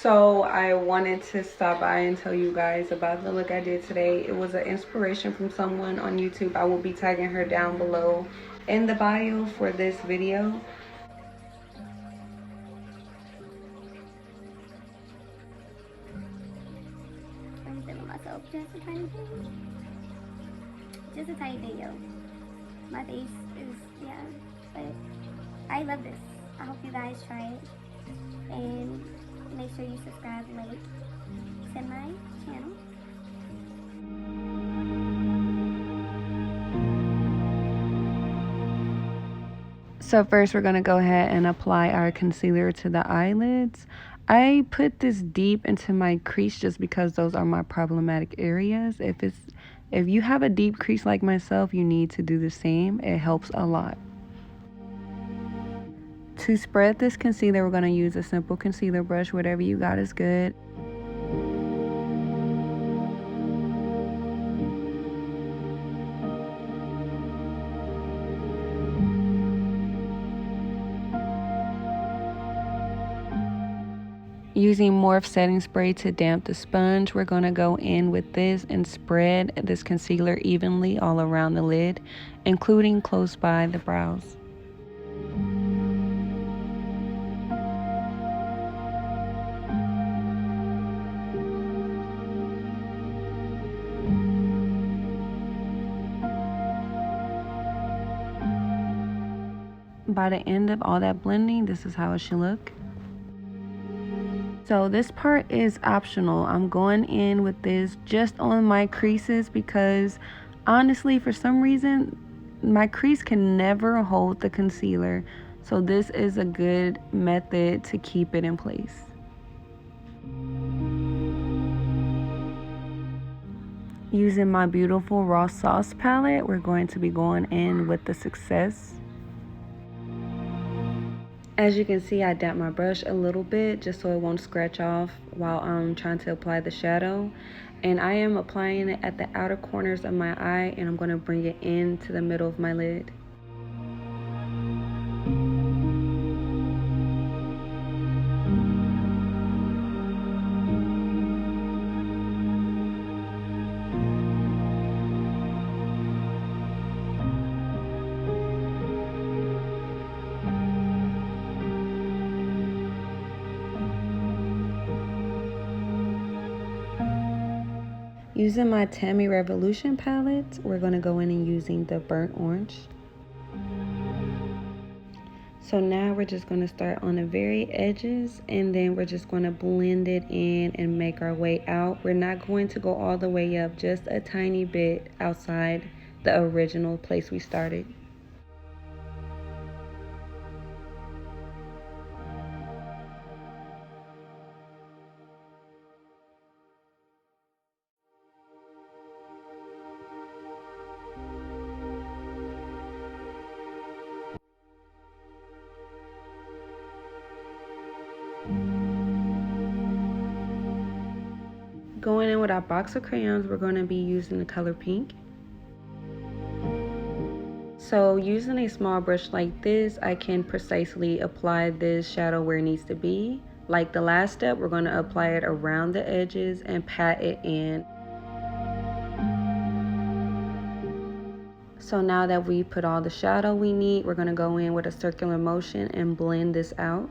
So I wanted to stop by and tell you guys about the look I did today. It was an inspiration from someone on YouTube. I will be tagging her down below in the bio for this video. I'm feeling myself just a tiny bit. Just a tiny bit, yo. My face is, yeah, but I love this. I hope you guys try it. And make sure you subscribe, like, to my channel. So first we're going to go ahead and apply our concealer to the eyelids. I put this deep into my crease just because those are my problematic areas. If you have a deep crease like myself, you need to do the same. It helps a lot. To spread this concealer, we're going to use a simple concealer brush. Whatever you got is good. Using Morph setting spray to damp the sponge, we're going to go in with this and spread this concealer evenly all around the lid, including close by the brows. By the end of all that blending, this is how it should look. So this part is optional. I'm going in with this just on my creases because honestly, for some reason, my crease can never hold the concealer. So this is a good method to keep it in place. Using my beautiful Raw Sauce palette, we're going to be going in with the Success. As you can see, I damp my brush a little bit just so it won't scratch off while I'm trying to apply the shadow. And I am applying it at the outer corners of my eye, and I'm going to bring it into the middle of my lid. Using my Tammi Revolution palette, we're going to go in and using the burnt orange. So now we're just going to start on the very edges, and then we're just going to blend it in and make our way out. We're not going to go all the way up, just a tiny bit outside the original place we started. Going in with our box of crayons, we're going to be using the color pink. So using a small brush like this, I can precisely apply this shadow where it needs to be. Like the last step, we're going to apply it around the edges and pat it in. So now that we put all the shadow we need, we're going to go in with a circular motion and blend this out.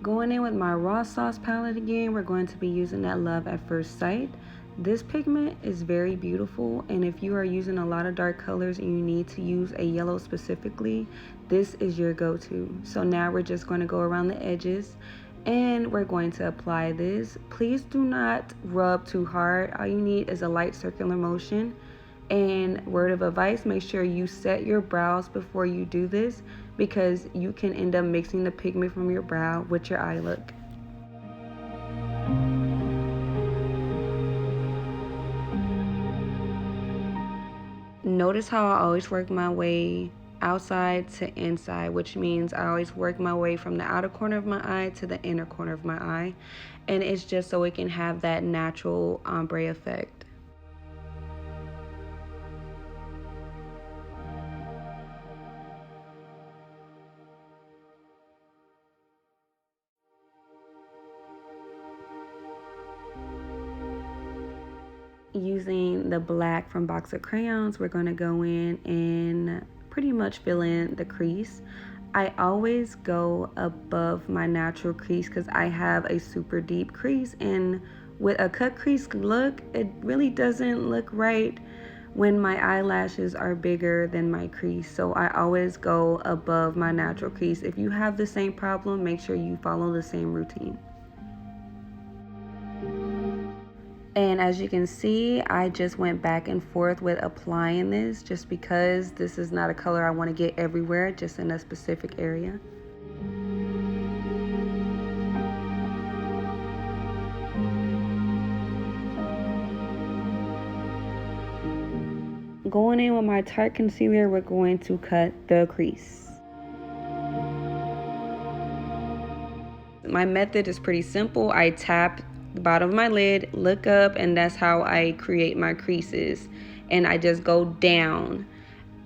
Going in with my Raw Sauce palette again, we're going to be using that Love at First Sight. This pigment is very beautiful, and if you are using a lot of dark colors and you need to use a yellow specifically, this is your go-to. So now we're just going to go around the edges and we're going to apply this. Please do not rub too hard. All you need is a light circular motion. And word of advice, make sure you set your brows before you do this, because you can end up mixing the pigment from your brow with your eye look. Notice how I always work my way outside to inside, which means I always work my way from the outer corner of my eye to the inner corner of my eye, and it's just so it can have that natural ombre effect. Using the black from Box of Crayons, we're going to go in and pretty much fill in the crease. I always go above my natural crease because I have a super deep crease, and with a cut crease look, it really doesn't look right when my eyelashes are bigger than my crease. So I always go above my natural crease. If you have the same problem, make sure you follow the same routine. And as you can see, I just went back and forth with applying this just because this is not a color I want to get everywhere, just in a specific area. Going in with my Tarte concealer, we're going to cut the crease. My method is pretty simple. I tap the bottom of my lid, look up, and that's how I create my creases, and I just go down.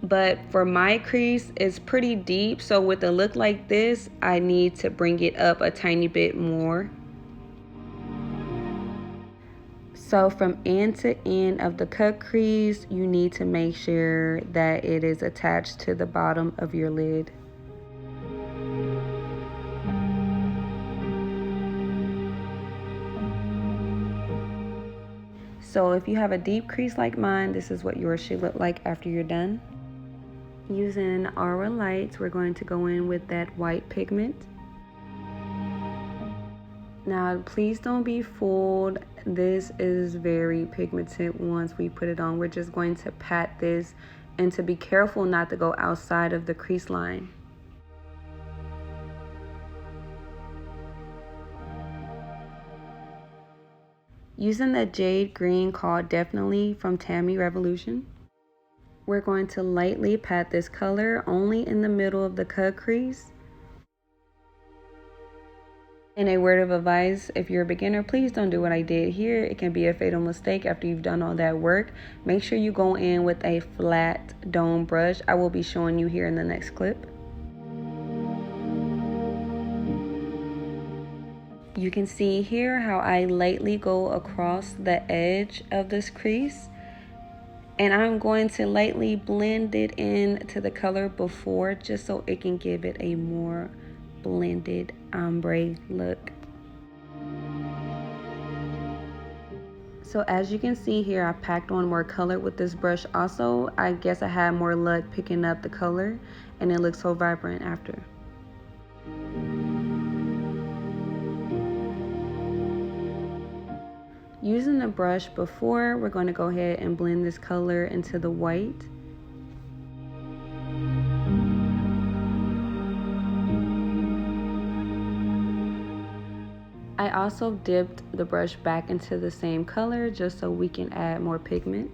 But for my crease, it's pretty deep, so with a look like this, I need to bring it up a tiny bit more. So from end to end of the cut crease, you need to make sure that it is attached to the bottom of your lid. So if you have a deep crease like mine, this is what yours should look like after you're done. Using Aura Lights, we're going to go in with that white pigment. Now, please don't be fooled. This is very pigmented once we put it on. We're just going to pat this, and to be careful not to go outside of the crease line. Using the jade green called Definitely from Tammi Revolution, we're going to lightly pat this color only in the middle of the cut crease. And a word of advice, if you're a beginner, please don't do what I did here. It can be a fatal mistake after you've done all that work. Make sure you go in with a flat dome brush. I will be showing you here in the next clip. You can see here how I lightly go across the edge of this crease, and I'm going to lightly blend it in to the color before, just so it can give it a more blended ombre look. So as you can see here, I packed on more color with this brush. Also, I guess I had more luck picking up the color, and it looks so vibrant after. Using the brush before, we're going to go ahead and blend this color into the white. I also dipped the brush back into the same color just so we can add more pigment.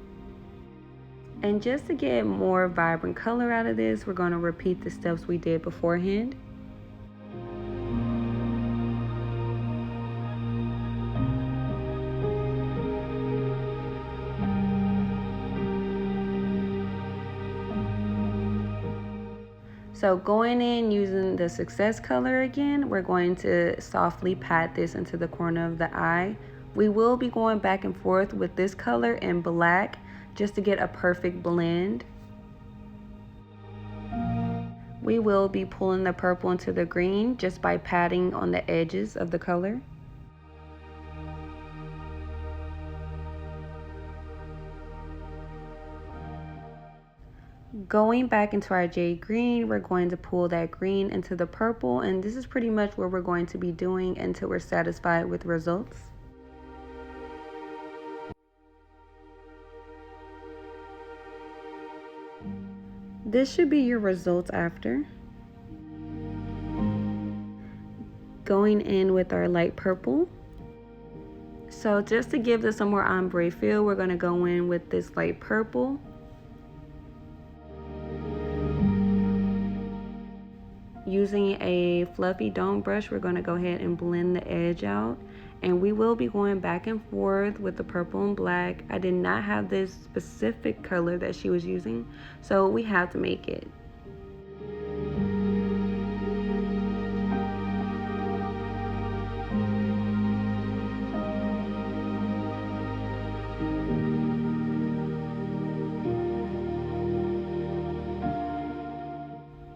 And just to get more vibrant color out of this, we're going to repeat the steps we did beforehand. So going in using the Success color again, we're going to softly pat this into the corner of the eye. We will be going back and forth with this color in black just to get a perfect blend. We will be pulling the purple into the green just by patting on the edges of the color. Going back into our jade green, we're going to pull that green into the purple, and this is pretty much what we're going to be doing until we're satisfied with the results. This should be your results after. Going in with our light purple. So just to give this a more ombre feel, we're going to go in with this light purple. Using a fluffy dome brush, we're going to go ahead and blend the edge out. And we will be going back and forth with the purple and black. I did not have this specific color that she was using, so we have to make it.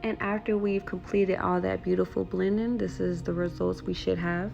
And after we've completed all that beautiful blending, this is the results we should have.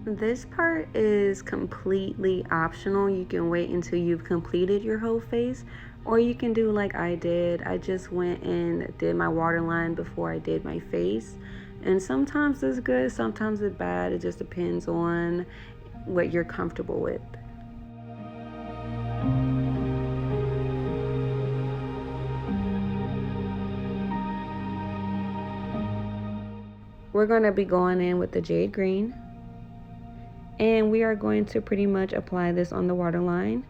This part is completely optional. You can wait until you've completed your whole face, or you can do like I did. I just went and did my waterline before I did my face. And sometimes it's good, sometimes it's bad. It just depends on what you're comfortable with. We're going to be going in with the jade green. And we are going to pretty much apply this on the waterline.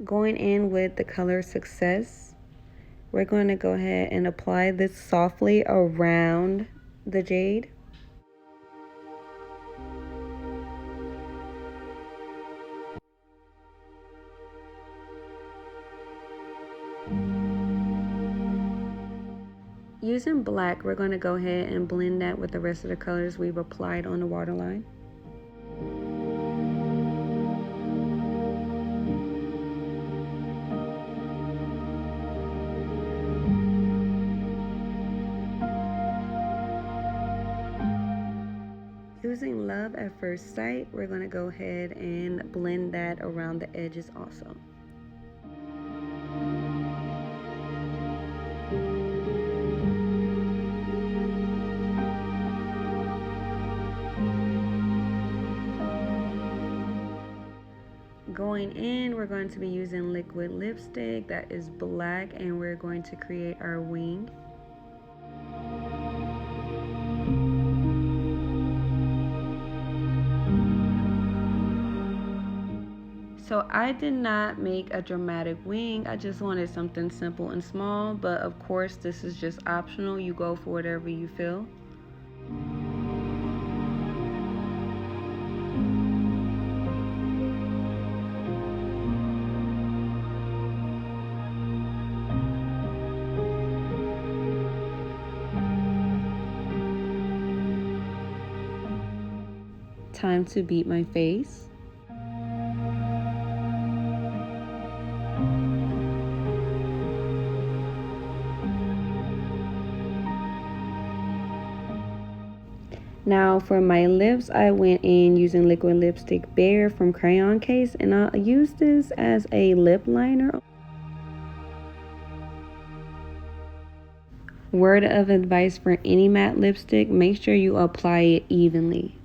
Going in with the color Success, we're going to go ahead and apply this softly around the jade. Using black, we're going to go ahead and blend that with the rest of the colors we've applied on the waterline. Using Love at First Sight, we're going to go ahead and blend that around the edges also. Going in, we're going to be using liquid lipstick that is black, and we're going to create our wing. So I did not make a dramatic wing. I just wanted something simple and small, but of course this is just optional. You go for whatever you feel. Time to beat my face. Now for my lips, I went in using liquid lipstick Bare from Crayoncase, and I'll use this as a lip liner. Word of advice for any matte lipstick, make sure you apply it evenly.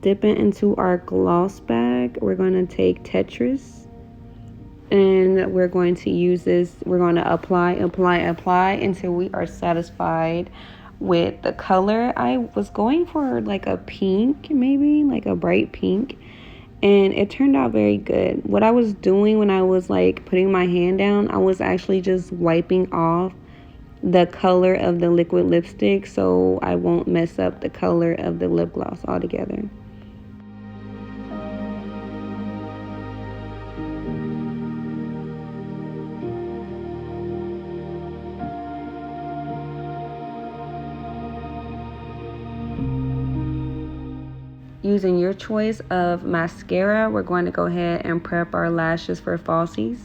Dipping into our gloss bag, we're going to take Tetris, and we're going to use this. We're going to apply until we are satisfied with the color. I was going for like a pink, maybe like a bright pink, and it turned out very good. What I was doing when I was like putting my hand down, I was actually just wiping off the color of the liquid lipstick so I won't mess up the color of the lip gloss altogether. Using your choice of mascara, we're going to go ahead and prep our lashes for falsies.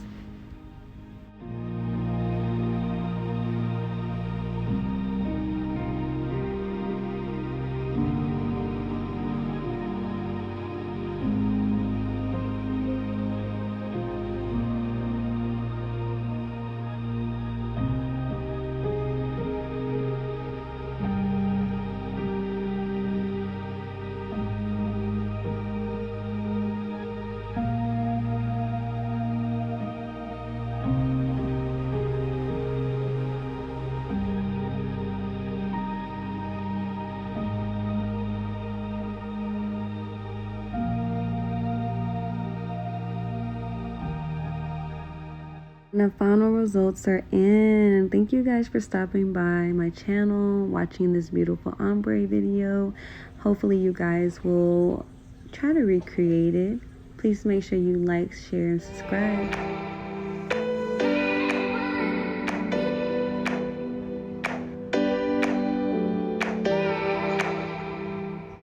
The final results are in. Thank you guys for stopping by my channel, watching this beautiful ombre video. Hopefully you guys will try to recreate it. Please make sure you like, share, and subscribe.